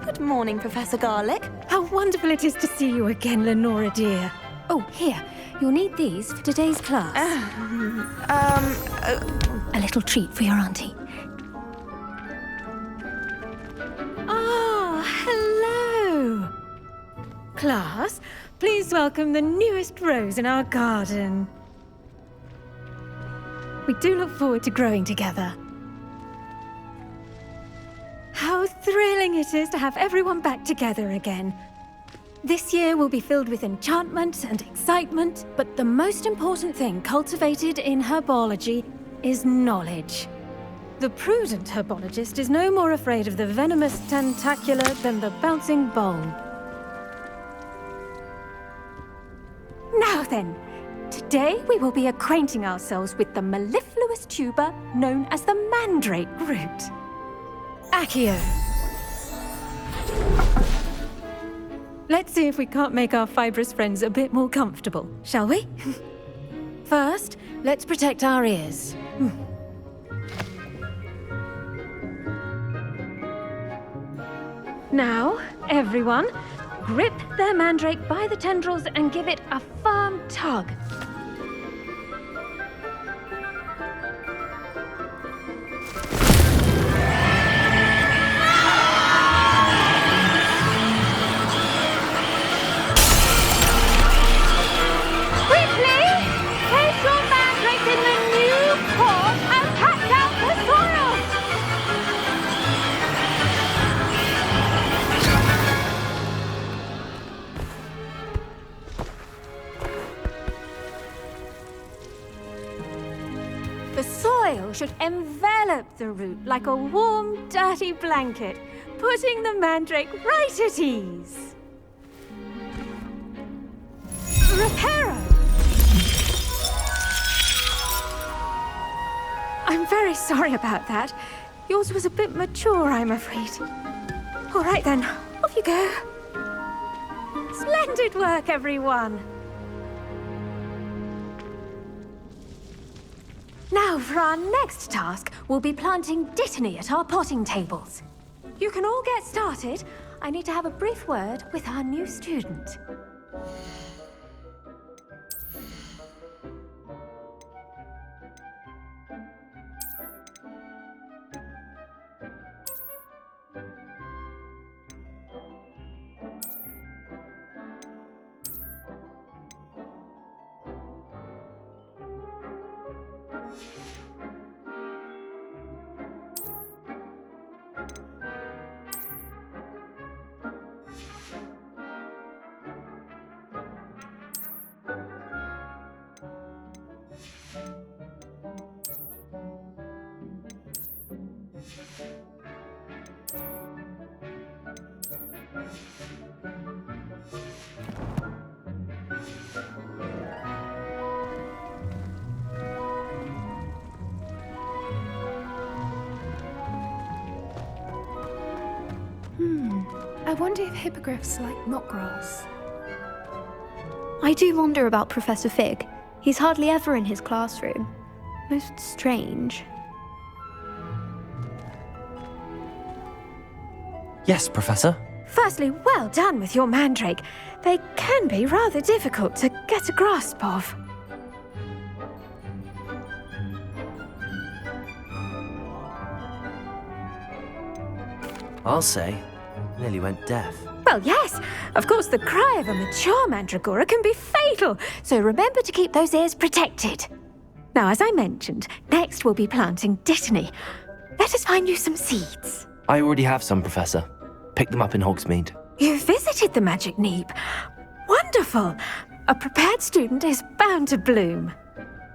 Good morning, Professor Garlic. How wonderful it is to see you again, Lenora dear. Oh, here. You'll need these for today's class. A little treat for your auntie. Ah, hello. Class, please welcome the newest rose in our garden. We do look forward to growing together. How thrilling it is to have everyone back together again. This year will be filled with enchantment and excitement, but the most important thing cultivated in herbology is knowledge. The prudent herbologist is no more afraid of the venomous tentacula than the bouncing bowl. Now then, today we will be acquainting ourselves with the mellifluous tuber known as the mandrake root. Accio. Let's see if we can't make our fibrous friends a bit more comfortable, shall we? First, let's protect our ears. Now, everyone, grip their mandrake by the tendrils and give it a firm tug. The soil should envelop the root like a warm, dirty blanket, putting the mandrake right at ease. Reparo! I'm very sorry about that. Yours was a bit mature, I'm afraid. All right then, off you go. Splendid work, everyone! Now, for our next task, we'll be planting dittany at our potting tables. You can all get started. I need to have a brief word with our new student. I wonder if hippogriffs like knotgrass. I do wonder about Professor Fig. He's hardly ever in his classroom. Most strange. Yes, Professor. Firstly, well done with your mandrake. They can be rather difficult to get a grasp of. I'll say, nearly went deaf. Well, yes. Of course, the cry of a mature mandragora can be fatal, so remember to keep those ears protected. Now, as I mentioned, next we'll be planting dittany. Let us find you some seeds. I already have some, Professor. Picked them up in Hogsmeade. You visited the Magic Neep. Wonderful. A prepared student is bound to bloom.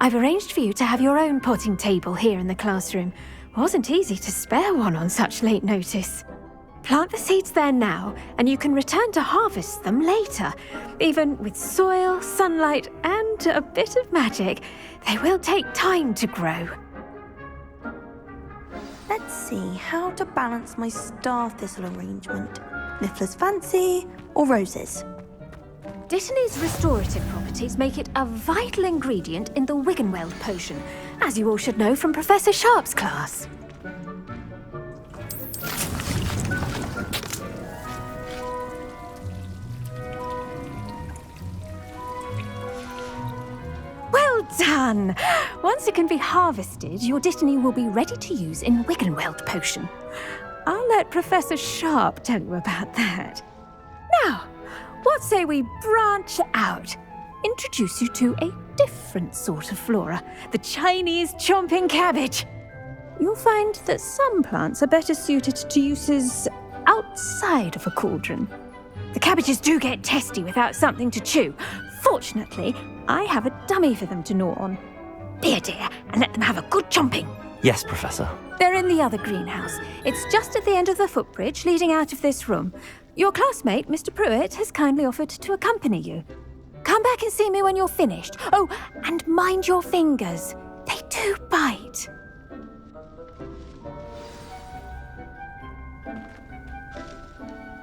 I've arranged for you to have your own potting table here in the classroom. Wasn't easy to spare one on such late notice. Plant the seeds there now, and you can return to harvest them later. Even with soil, sunlight, and a bit of magic, they will take time to grow. Let's see how to balance my star thistle arrangement. Niffler's fancy or roses? Dittany's restorative properties make it a vital ingredient in the Wiggenweld potion, as you all should know from Professor Sharp's class. fun. Once it can be harvested, your Dittany will be ready to use in Wiggenweld potion. I'll let Professor Sharp tell you about that. Now, what say we branch out? Introduce you to a different sort of flora, the Chinese chomping cabbage. You'll find that some plants are better suited to uses outside of a cauldron. The cabbages do get testy without something to chew. Fortunately, I have a dummy for them to gnaw on. Be a dear and let them have a good chomping. Yes, Professor. They're in the other greenhouse. It's just at the end of the footbridge leading out of this room. Your classmate, Mr. Pruitt, has kindly offered to accompany you. Come back and see me when you're finished. Oh, and mind your fingers. They do bite.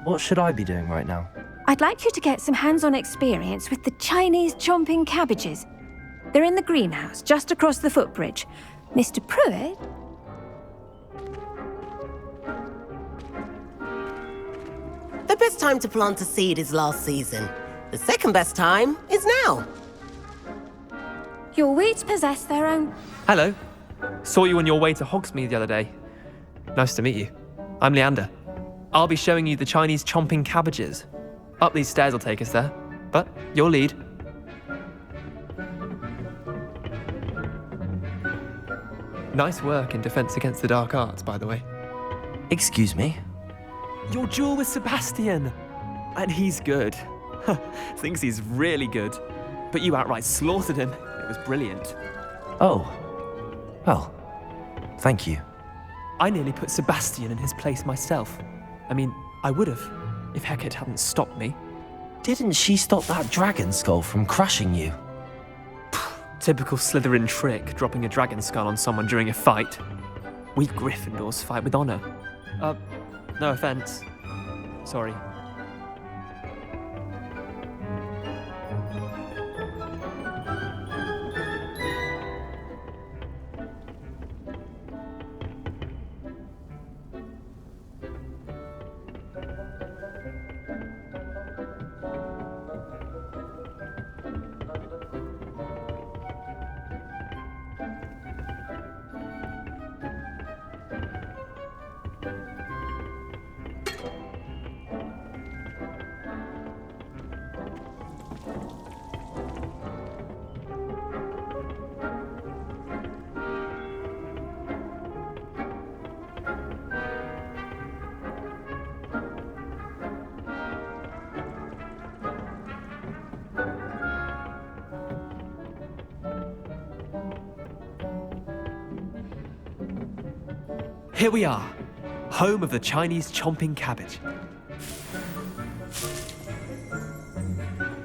What should I be doing right now? I'd like you to get some hands-on experience with the Chinese chomping cabbages. They're in the greenhouse, just across the footbridge. Mr. Pruitt? The best time to plant a seed is last season. The second best time is now. Your weeds possess their own... Hello. Saw you on your way to Hogsmeade the other day. Nice to meet you. I'm Leander. I'll be showing you the Chinese chomping cabbages. Up these stairs will take us there, but your lead. Nice work in Defense Against the Dark Arts, by the way. Excuse me? Your duel with Sebastian! And he's good. Thinks he's really good. But you outright slaughtered him. It was brilliant. Oh. Well, thank you. I nearly put Sebastian in his place myself. I mean, I would have, if Hecate hadn't stopped me. Didn't she stop that dragon skull from crushing you? Typical Slytherin trick, dropping a dragon skull on someone during a fight. We Gryffindors fight with honor. No offense. Sorry. Here we are, home of the Chinese chomping cabbage.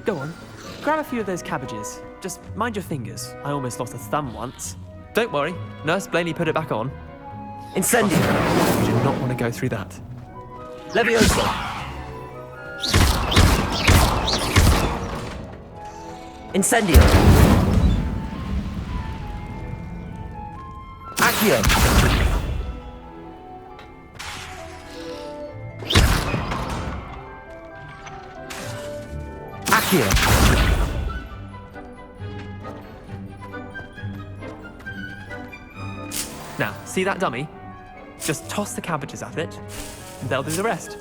Go on, grab a few of those cabbages. Just mind your fingers. I almost lost a thumb once. Don't worry, Nurse Blaney put it back on. Incendio! You do not want to go through that. Leviosa! Incendio! Accio! Accio! Now, see that dummy? Just toss the cabbages at it, and they'll do the rest.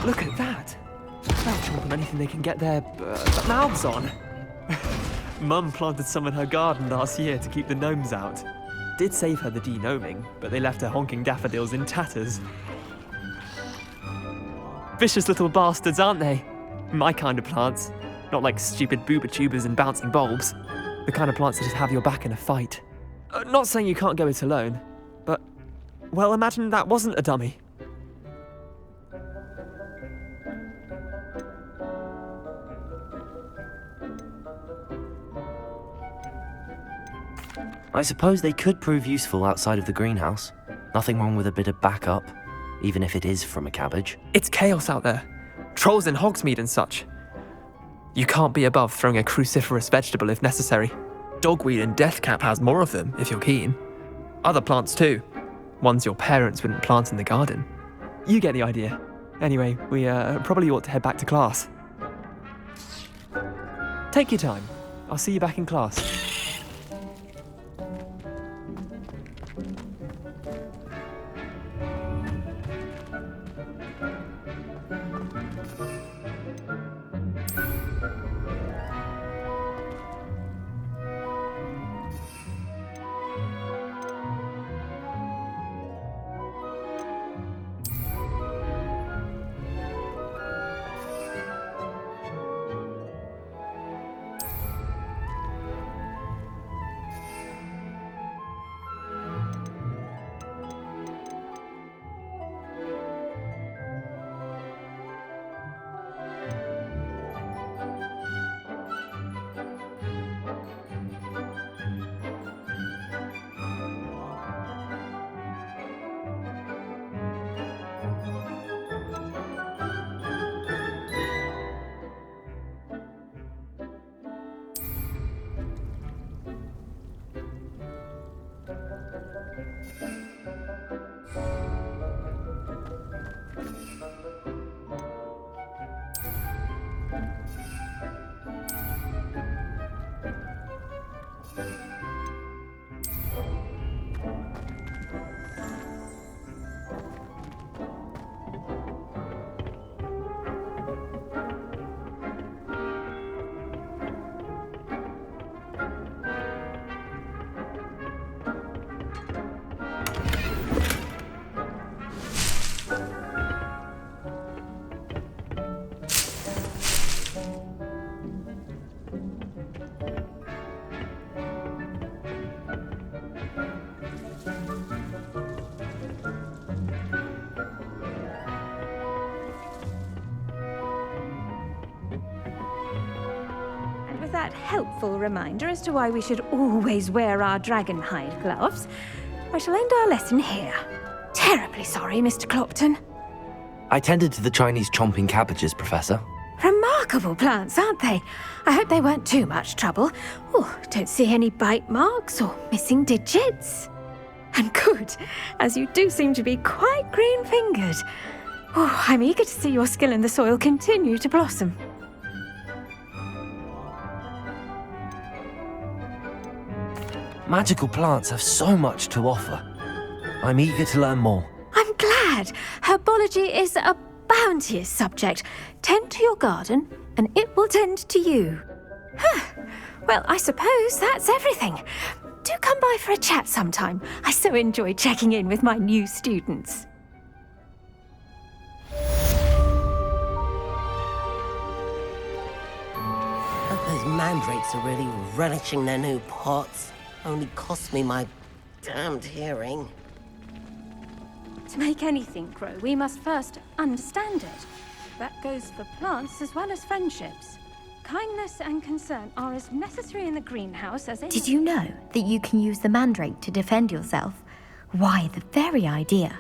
Look at that. They'll chomp on anything they can get their mouths on. Mum planted some in her garden last year to keep the gnomes out. Did save her the de-gnoming, but they left her honking daffodils in tatters. Vicious little bastards, aren't they? My kind of plants. Not like stupid booba tubers and bouncing bulbs. The kind of plants that just have your back in a fight. Not saying you can't go it alone, but, well, imagine that wasn't a dummy. I suppose they could prove useful outside of the greenhouse. Nothing wrong with a bit of backup, even if it is from a cabbage. It's chaos out there. Trolls in Hogsmeade and such. You can't be above throwing a cruciferous vegetable if necessary. Dogweed and deathcap has more of them, if you're keen. Other plants too. Ones your parents wouldn't plant in the garden. You get the idea. Anyway, we probably ought to head back to class. Take your time. I'll see you back in class. That helpful reminder as to why we should always wear our dragon hide gloves, I shall end our lesson here. Terribly sorry, Mr. Clopton. I tended to the Chinese chomping cabbages, Professor. Remarkable plants, aren't they? I hope they weren't too much trouble. Oh, don't see any bite marks or missing digits. And good, as you do seem to be quite green-fingered. Oh, I'm eager to see your skill in the soil continue to blossom. Magical plants have so much to offer. I'm eager to learn more. I'm glad. Herbology is a bounteous subject. Tend to your garden, and it will tend to you. Well, I suppose that's everything. Do come by for a chat sometime. I so enjoy checking in with my new students. Hope those mandrakes are really relishing their new pots. Only cost me my damned hearing. To make anything grow, we must first understand it. That goes for plants as well as friendships. Kindness and concern are as necessary in the greenhouse as in... Did you know that you can use the mandrake to defend yourself? Why, the very idea.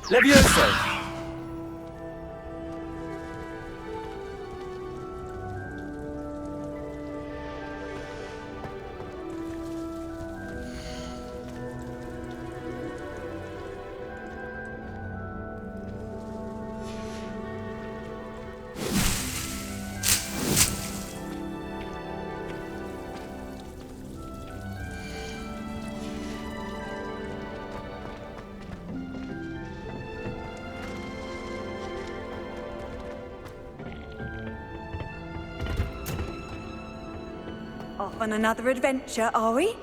Levioso! Off on another adventure, are we?